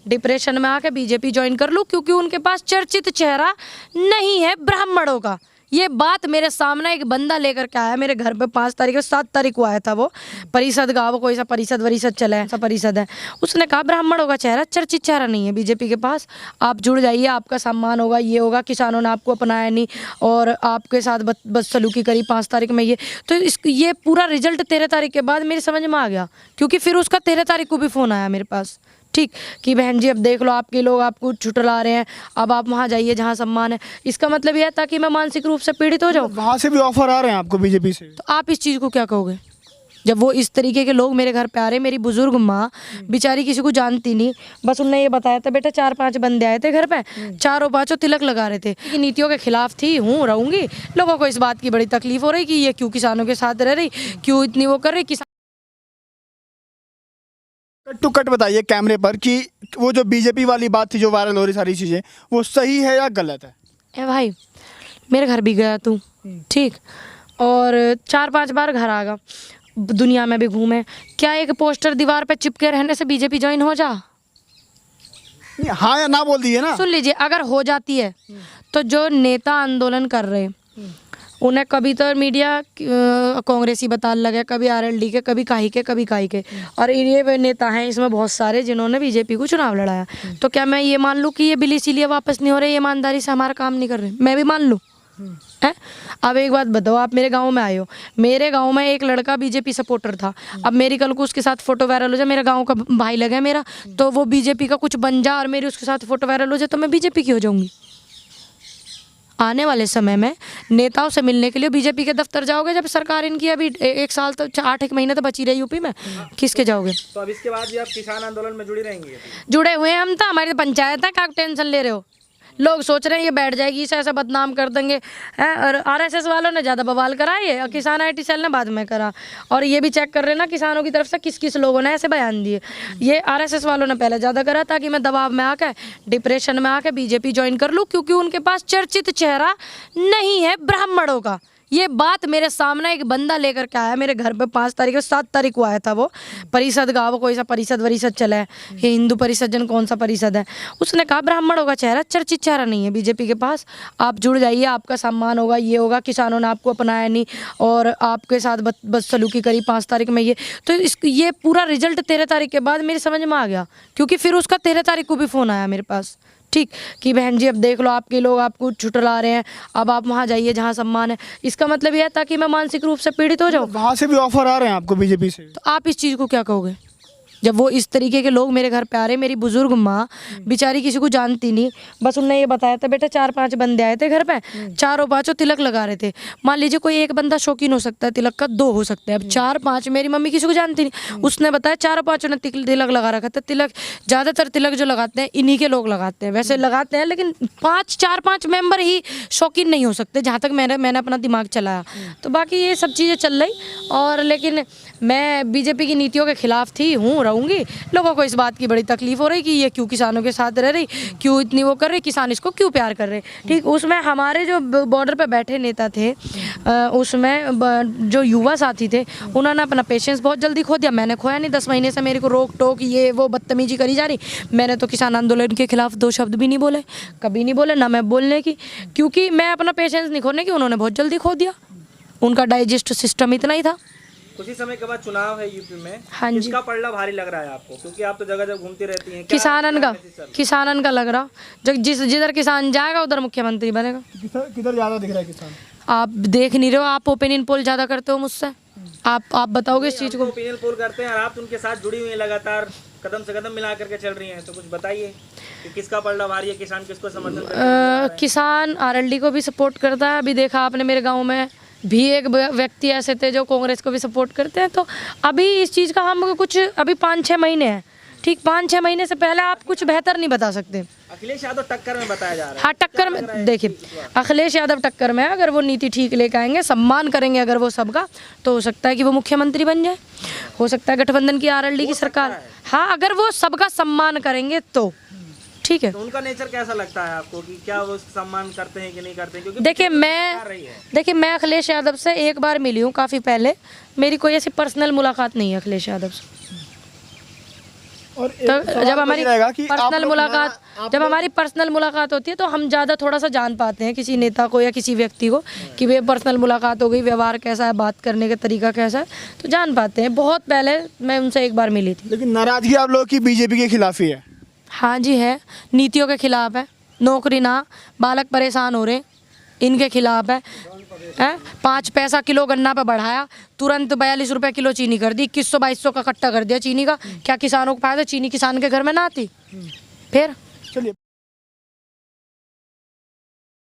Depression में आके BJP join कर लूँ, क्योंकि उनके पास चर्चित चेहरा नहीं है ब्राह्मणों का। ये बात मेरे सामने एक बंदा लेकर के आया मेरे घर पे 5 तारीख 7 तारीख को आया था। वो परिषद गाँव कोई सा परिषद वरिषद चला है, सा परिषद है, उसने कहा ब्राह्मणों का चेहरा चर्चित चेहरा नहीं है बीजेपी के पास, आप जुड़ जाइए, आपका सम्मान होगा, ये होगा, किसानों ने आपको अपनाया नहीं और आपके साथ बदसलूकी करी 5 तारीख में। ये पूरा रिजल्ट 13 तारीख के बाद मेरी समझ में आ गया, क्योंकि फिर उसका 13 तारीख को भी फ़ोन आया मेरे पास, ठीक, कि बहन जी अब देख लो आपके लोग आपको छुटला रहे हैं, अब आप वहाँ जाइए जहाँ सम्मान है। इसका मतलब यह है ताकि मैं मानसिक रूप से पीड़ित हो जाऊँ। वहाँ से भी ऑफर आ रहे हैं आपको बीजेपी से, तो आप इस चीज़ को क्या कहोगे? जब वो इस तरीके के लोग मेरे घर पे आ रहे, मेरी बुजुर्ग माँ बेचारी किसी को जानती नहीं, बस उनने ये बताया था बेटा 4-5 बंदे आए थे घर पे, चारों पाँचों तिलक लगा रहे थे, कि नीतियों के खिलाफ थी, रहूंगी। लोगों को इस बात की बड़ी तकलीफ हो रही कि ये क्यों किसानों के साथ रह रही, क्यों इतनी वो कर रही। कट टू कट बताइए कैमरे पर कि वो जो बीजेपी वाली बात थी जो वायरल हो रही सारी चीज़ें, वो सही है या गलत है? ए भाई, मेरे घर भी गया तू, ठीक, और 4-5 बार घर आ गया, दुनिया में भी घूमे, क्या एक पोस्टर दीवार पे चिपके रहने से बीजेपी ज्वाइन हो जा? हाँ या ना बोल दिए ना। सुन लीजिए, अगर हो जाती है तो जो नेता आंदोलन कर रहे उन्हें कभी तो मीडिया कांग्रेसी बताने लगे, कभी आरएलडी के, कभी काहे के, कभी काहे के, और ये वे नेता हैं इसमें बहुत सारे जिन्होंने बीजेपी को चुनाव लड़ाया। तो क्या मैं ये मान लूँ कि ये बिल इसीलिए वापस नहीं हो रहे, ईमानदारी से हमारा काम नहीं कर रहे? मैं भी मान लूँ है? अब एक बात बताओ, आप मेरे गांव में आए हो, मेरे गांव में एक लड़का बीजेपी सपोर्टर था, अब मेरी कल को उसके साथ फोटो वायरल हो जाए, मेरा गांव का भाई लगा मेरा, तो वो बीजेपी का कुछ बन जा और मेरी उसके साथ फोटो वायरल हो जाए तो मैं बीजेपी की हो जाऊंगी? आने वाले समय में नेताओं से मिलने के लिए बीजेपी के दफ्तर जाओगे, जब सरकार इनकी अभी 1 साल तो 8 महीने तो बची रही यूपी में, किसके जाओगे? तो अब इसके बाद भी आप किसान आंदोलन में जुड़ी रहेंगी? जुड़े हुए हैं हम, तो हमारी पंचायत है, क्या टेंशन ले रहे हो? लोग सोच रहे हैं ये बैठ जाएगी, इसे ऐसा बदनाम कर देंगे हैं, और आरएसएस वालों ने ज़्यादा बवाल करा है और किसान आईटी सेल ने बाद में करा। और ये भी चेक कर रहे ना किसानों की तरफ से किस किस लोगों ने ऐसे बयान दिए, ये आरएसएस वालों ने पहले ज़्यादा करा ताकि मैं दबाव में आके डिप्रेशन में आके बीजेपी ज्वाइन कर लूँ, क्योंकि उनके पास चर्चित चेहरा नहीं है ब्राह्मणों का। ये बात मेरे सामने एक बंदा लेकर के आया मेरे घर पे 5 तारीख 7 तारीख को आया था। वो परिषद गाँव कोई सा परिषद वरिषद चला है, ये हिंदू परिषद जन कौन सा परिषद है, उसने कहा ब्राह्मणों का चेहरा चर्चित चेहरा नहीं है बीजेपी के पास, आप जुड़ जाइए, आपका सम्मान होगा, ये होगा, किसानों ने आपको अपनाया नहीं और आपके साथ बदसलूकी करी 5 तारीख में। ये पूरा रिजल्ट 13 तारीख के बाद मेरी समझ में आ गया, क्योंकि फिर उसका 13 तारीख को भी फ़ोन आया मेरे पास, ठीक, कि बहन जी अब देख लो आपके लोग आपको छुटला रहे हैं, अब आप वहाँ जाइए जहाँ सम्मान है। इसका मतलब यह है ताकि मैं मानसिक रूप से पीड़ित हो जाऊँ। वहाँ से भी ऑफर आ रहे हैं आपको बीजेपी से, तो आप इस चीज़ को क्या कहोगे? जब वो इस तरीके के लोग मेरे घर पे आ रहे, मेरी बुजुर्ग माँ बेचारी किसी को जानती नहीं, बस उनने ये बताया था बेटा 4-5 बंदे आए थे घर पे, चारों पाँचों तिलक लगा रहे थे। मान लीजिए कोई एक बंदा शौकीन हो सकता है तिलक का, 2 हो सकते हैं, अब 4-5, मेरी मम्मी किसी को जानती नहीं, उसने बताया चारों पाँचों ने तिलक लगा रखा था। तिलक ज़्यादातर तिलक जो लगाते हैं इन्हीं के लोग लगाते हैं, वैसे लगाते हैं, लेकिन 4-5 मेंबर ही शौकीन नहीं हो सकते, जहाँ तक मैंने अपना दिमाग चलाया। तो बाकी ये सब चीज़ें चल रही, और लेकिन मैं बीजेपी की नीतियों के खिलाफ थी, रहूँगी। लोगों को इस बात की बड़ी तकलीफ हो रही कि ये क्यों किसानों के साथ रह रही, क्यों इतनी वो कर रही, किसान इसको क्यों प्यार कर रहे, ठीक। उसमें हमारे जो बॉर्डर पे बैठे नेता थे, उसमें जो युवा साथी थे, उन्होंने अपना पेशेंस बहुत जल्दी खो दिया। मैंने खोया नहीं, 10 महीने से मेरे को रोक टोक ये वो बदतमीजी करी जा रही। मैंने तो किसान आंदोलन के खिलाफ 2 शब्द भी नहीं बोले, कभी नहीं बोले, ना मैं बोलने की, क्योंकि मैं अपना पेशेंस नहीं खोने की, उन्होंने बहुत जल्दी खो दिया, उनका डाइजेस्ट सिस्टम इतना ही था। कुछ ही समय के बाद चुनाव है यूपी में, हाँ जी। किसका पलड़ा भारी लग रहा है आपको, क्योंकि आप तो जगह जगह घूमती रहती हैं? किसानन का लग रहा, जिधर किसान जाएगा उधर मुख्यमंत्री बनेगा। किधर ज्यादा दिख रहा है किसान? आप देख नहीं रहे हो, आप ओपिनियन पोल ज्यादा करते हो मुझसे, आप बताओगे इस चीज को? ओपिनियन पोल करते हैं और आप उनके साथ जुड़ी हुई हैं, लगातार कदम से कदम मिला करके चल रही हैं, तो कुछ बताइए कि किसका पलड़ा भारी है, किसान किसको समर्थन करता है? किसान आरएलडी को भी सपोर्ट करता है। अभी देखा आपने मेरे गाँव में भी एक व्यक्ति ऐसे थे जो कांग्रेस को भी सपोर्ट करते हैं। तो अभी इस चीज़ का हम कुछ अभी 5-6 महीने हैं, ठीक, 5-6 महीने से पहले आप कुछ बेहतर नहीं बता सकते। अखिलेश यादव टक्कर में बताया जा रहा है। हाँ, टक्कर में, देखिए अखिलेश यादव टक्कर में है, अगर वो नीति ठीक लेकर आएंगे, सम्मान करेंगे अगर वो सबका, तो हो सकता है कि वो मुख्यमंत्री बन जाए, हो सकता है गठबंधन की आरएलडी की सरकार, हाँ, अगर वो सबका सम्मान करेंगे तो ठीक है। तो उनका नेचर कैसा लगता है आपको, कि क्या वो सम्मान करते हैं कि नहीं करते हैं? क्योंकि देखिए मैं अखिलेश यादव से एक बार मिली हूँ काफ़ी पहले, मेरी कोई ऐसी पर्सनल मुलाकात नहीं है अखिलेश यादव से। और एक तो सवाल जब तो हमारी ये रहेगा कि आप पर्सनल लोग मुलाकात आप जब हमारी पर्सनल मुलाकात होती है तो हम ज़्यादा थोड़ा सा जान पाते हैं किसी नेता को या किसी व्यक्ति को कि वे पर्सनल मुलाकात हो गई, व्यवहार कैसा है, बात करने का तरीका कैसा है, तो जान पाते हैं। बहुत पहले मैं उनसे एक बार मिली थी। लेकिन नाराजगी आप लोगों की बीजेपी के खिलाफ ही है। हाँ जी है, नीतियों के खिलाफ है, नौकरी ना, बालक परेशान हो रहे, इनके खिलाफ है। 5 पैसा किलो गन्ना पे बढ़ाया, तुरंत 42 रुपए किलो चीनी कर दी, 2100-2200 का कट्टा कर दिया चीनी का। क्या किसानों को फायदा? चीनी किसान के घर में ना आती। फिर चलिए।